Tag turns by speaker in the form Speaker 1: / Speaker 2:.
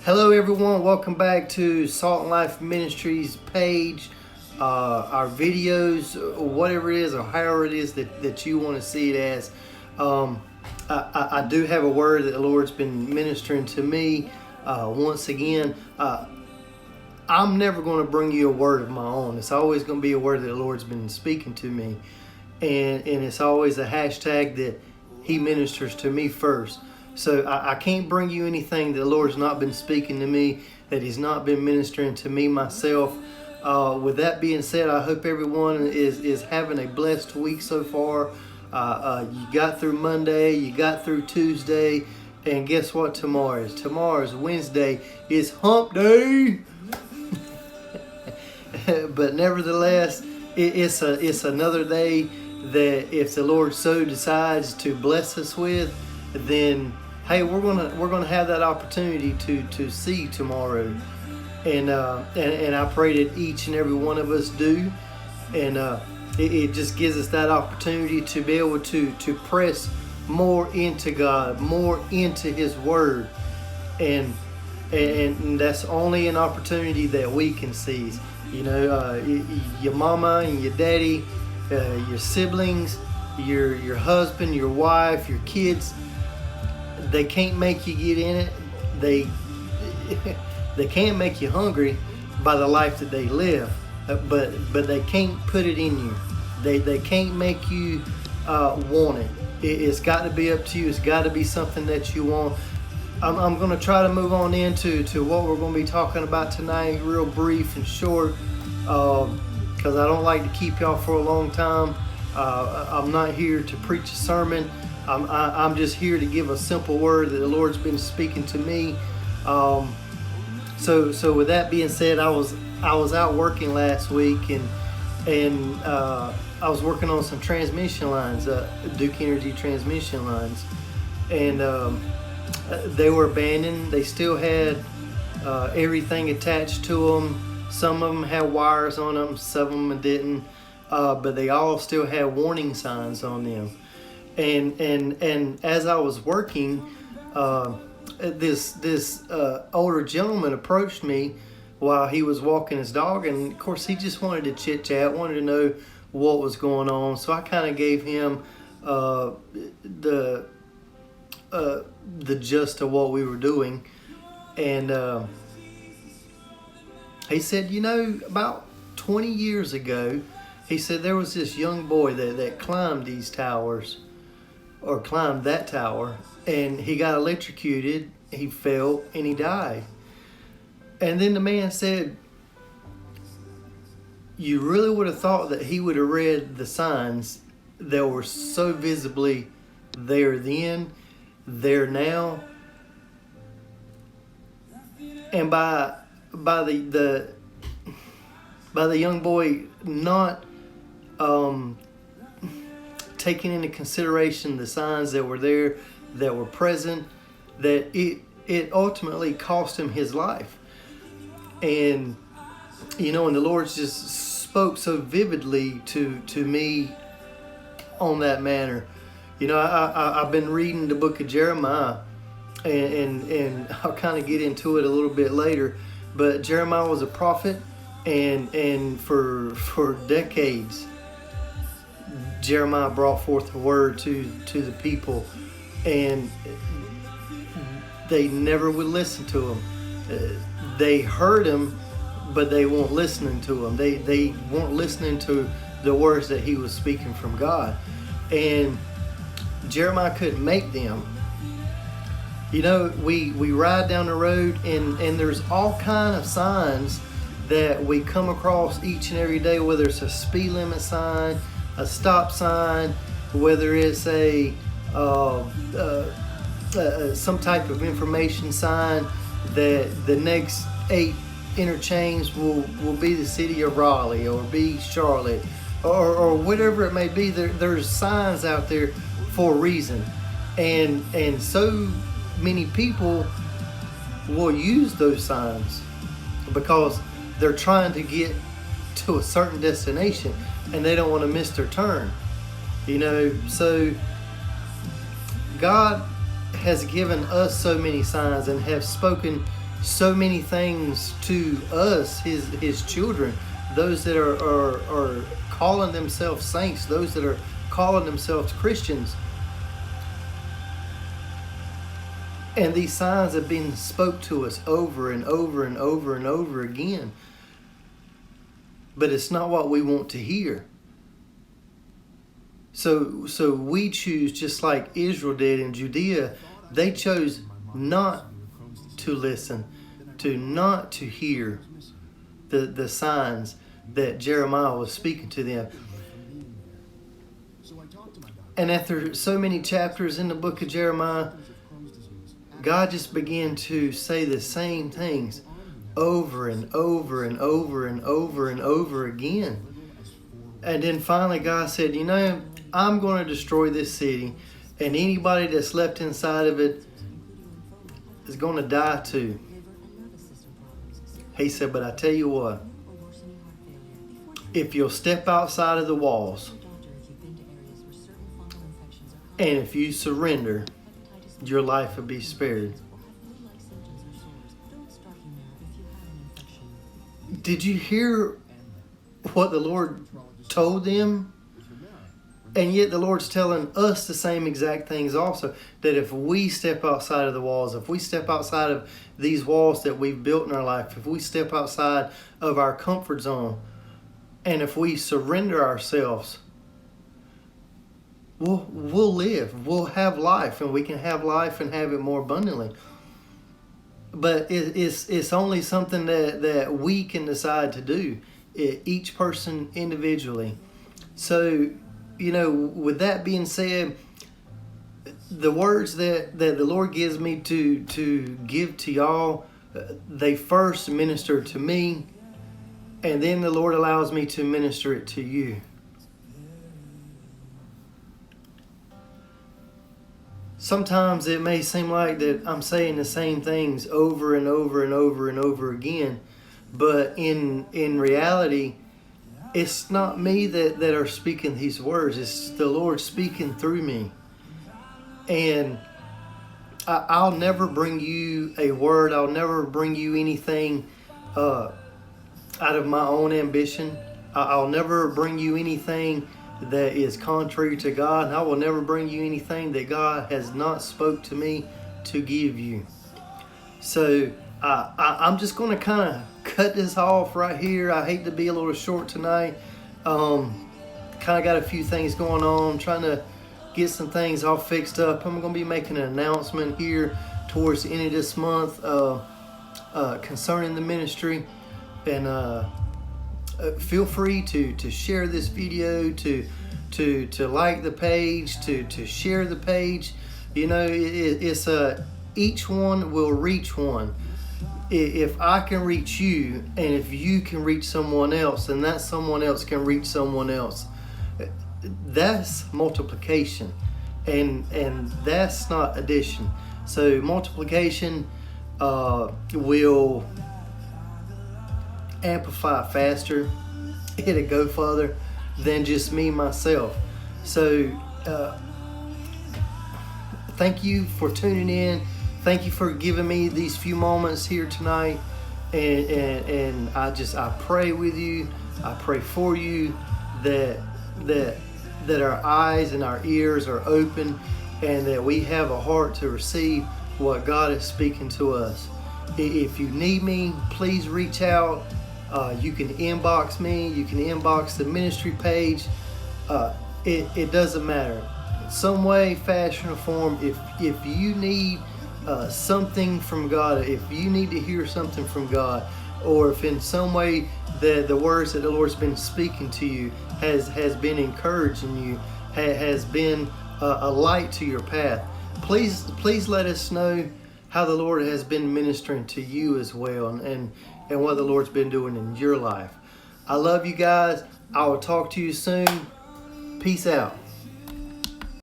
Speaker 1: Hello everyone, welcome back to Salt and Life Ministries page. Our videos, whatever it is or however it is that you want to see it as. I do have a word that the Lord's been ministering to me once again. I'm never going to bring you a word of my own. It's always going to be a word that the Lord's been speaking to me. And it's always a hashtag that He ministers to me first. So I can't bring you anything that the Lord's not been speaking to me, that He's not been ministering to me myself. With that being said, I hope everyone is having a blessed week so far. You got through Monday, you got through Tuesday, and guess what tomorrow is? Tomorrow is Wednesday. It's hump day. But nevertheless, it's another day that if the Lord so decides to bless us with, then hey, we're gonna have that opportunity to see tomorrow, and I pray that each and every one of us do, and it just gives us that opportunity to be able to press more into God, more into His Word, and that's only an opportunity that we can seize. You know, your mama and your daddy, your siblings, your husband, your wife, your kids. They can't make you get in it. They can't make you hungry by the life that they live, but they can't put it in you. They can't make you want it. It's got to be up to you. It's got to be something that you want. I'm going to try to move on into what we're going to be talking about tonight, real brief and short, because I don't like to keep y'all for a long time. I'm not here to preach a sermon. I'm just here to give a simple word that the Lord's been speaking to me. So with that being said, I was out working last week, and I was working on some transmission lines, Duke Energy transmission lines, and they were abandoned. They still had everything attached to them. Some of them had wires on them, some of them didn't, but they all still had warning signs on them. And as I was working, this older gentleman approached me while he was walking his dog, and of course he just wanted to chit chat, wanted to know what was going on. So I kind of gave him the gist of what we were doing, and he said, you know, about 20 years ago, he said there was this young boy that climbed these towers. Or climbed that tower, and he got electrocuted, he fell, and he died. And then the man said, you really would have thought that he would have read the signs that were so visibly there then, there now, and by the young boy not taking into consideration the signs that were there, that were present, that it ultimately cost him his life. And you know, and the Lord just spoke so vividly to me on that manner. You know, I've been reading the book of Jeremiah, and I'll kind of get into it a little bit later. But Jeremiah was a prophet, and for decades, Jeremiah brought forth a word to the people, and they never would listen to him. They heard him, but they weren't listening to him. They weren't listening to the words that he was speaking from God. And Jeremiah couldn't make them. You know, we ride down the road, and there's all kind of signs that we come across each and every day, whether it's a speed limit sign, a stop sign, whether it's some type of information sign that the next 8 interchange will be the city of Raleigh or be Charlotte or whatever it may be. There's signs out there for a reason, and so many people will use those signs because they're trying to get to a certain destination, and they don't want to miss their turn. You know, so God has given us so many signs and have spoken so many things to us, his children, those that are calling themselves saints, those that are calling themselves Christians. And these signs have been spoke to us over and over and over and over again. But it's not what we want to hear. So we choose, just like Israel did in Judea, they chose not to listen, not to hear the signs that Jeremiah was speaking to them. And after so many chapters in the book of Jeremiah, God just began to say the same things over and over and over and over and over again. And then finally God said, I'm going to destroy this city, and anybody that's left inside of it is going to die too. He said, but I tell you what, if you'll step outside of the walls, and if you surrender, your life will be spared. Did you hear what the Lord told them? And yet the Lord's telling us the same exact things also. That if we step outside of the walls, if we step outside of these walls that we've built in our life, if we step outside of our comfort zone, and if we surrender ourselves, we'll live. We'll have life, and we can have life and have it more abundantly. But it's only something that we can decide to do, each person individually. So, with that being said, the words that the Lord gives me to give to y'all, they first minister to me, and then the Lord allows me to minister it to you. Sometimes it may seem like that I'm saying the same things over and over and over and over again, but in reality, it's not me that are speaking these words. It's the Lord speaking through me. And I'll never bring you a word. I'll never bring you anything out of my own ambition. I'll never bring you anything that is contrary to God. And I will never bring you anything that God has not spoke to me to give you. So I'm just going to kind of cut this off right here. I hate to be a little short tonight. Kind of got a few things going on. Trying to get some things all fixed up. I'm going to be making an announcement here towards the end of this month concerning the ministry. And feel free to share this video, to like the page, to share the page. It's each one will reach one. If I can reach you, and if you can reach someone else, and that someone else can reach someone else, that's multiplication, and that's not addition. So multiplication will amplify faster. It'll go further than just me myself. So thank you for tuning in. Thank you for giving me these few moments here tonight, and I pray with you. I pray for you that our eyes and our ears are open, and that we have a heart to receive what God is speaking to us. If you need me, please reach out. You can inbox me. You can inbox the ministry page. It doesn't matter. Some way, fashion, or form. If you need something from God, if you need to hear something from God, or if in some way the words that the Lord's been speaking to you has been encouraging you, has been a light to your path, please let us know how the Lord has been ministering to you as well, and what the Lord's been doing in your life. I love you guys. I will talk to you soon. Peace out.